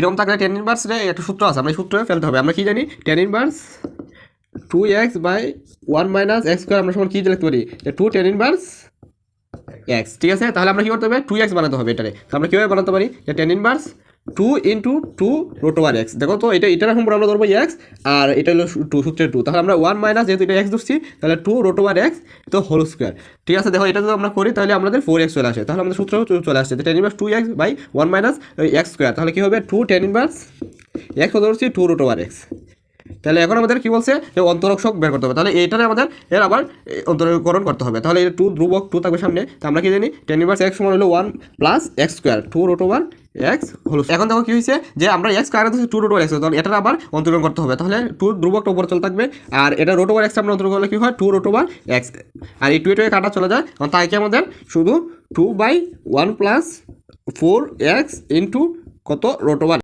এরকম থাকলে ten inverse একটা সূত্র আছে, আমরা এই সূত্রে ফেলতে হবে। আমরা কি জানি tan inverse 2x by 1 minus x square আমরা সমান কী লিখতে পারি, যে 2 টেন ইনভার্স এক্স। ঠিক আছে, তাহলে আমরা কী করতে হবে 2x বানাতে হবে এটারে। তো আমরা কীভাবে বানাতে পারি, যে tan inverse 2 into 2 root over x. দেখো তো এটার এখন আমরা ধরবো এক্স, আর এটা হলো 2 সূত্রের 2, তাহলে আমরা 1 মাইনাস যেহেতু এটা এক্স ধরছি তাহলে 2 রুট ওভার এক্স তো হোল স্কোয়ার। ঠিক আছে, দেখো এটা যদি আমরা করি তাহলে আমাদের 4x চলে আসে, তাহলে আমাদের সূত্র চলে আসছে tan inverse 2x by 1 minus x square. তাহলে কী হবে 2 টেন ইনভার্স এক্স ধরছি 2 রুট ওভার এক্স। তাহলে এখন আমাদের কী বলছে, যে অন্তরক বের করতে হবে, তাহলে এইটারে আমাদের এর আবার অন্তরীকরণ করতে হবে। তাহলে এটা 2 ধ্রুবক 2 থাকবে সামনে, তো আমরা কি জানি টেন ইনভার্স এক্স সমান হলো 1 plus x square 2 root over x হলো। এখন দেখো কী হয়েছে, যে আমরা x square 2 root over x, তাহলে এটার আবার অন্তরীকরণ করতে হবে। তাহলে 2 ধ্রুবকটা উপরে চলে থাকবে, আর এটা রুট ওভার এক্স আমরা অন্তরীকরণ করলে কী হয় 2 রুট ওভার এক্স, আর এই 2 কাটা চলে যায়। তাই কি আমাদের শুধু 2/1 প্লাস 4x ইন্টু কত রুট ওভার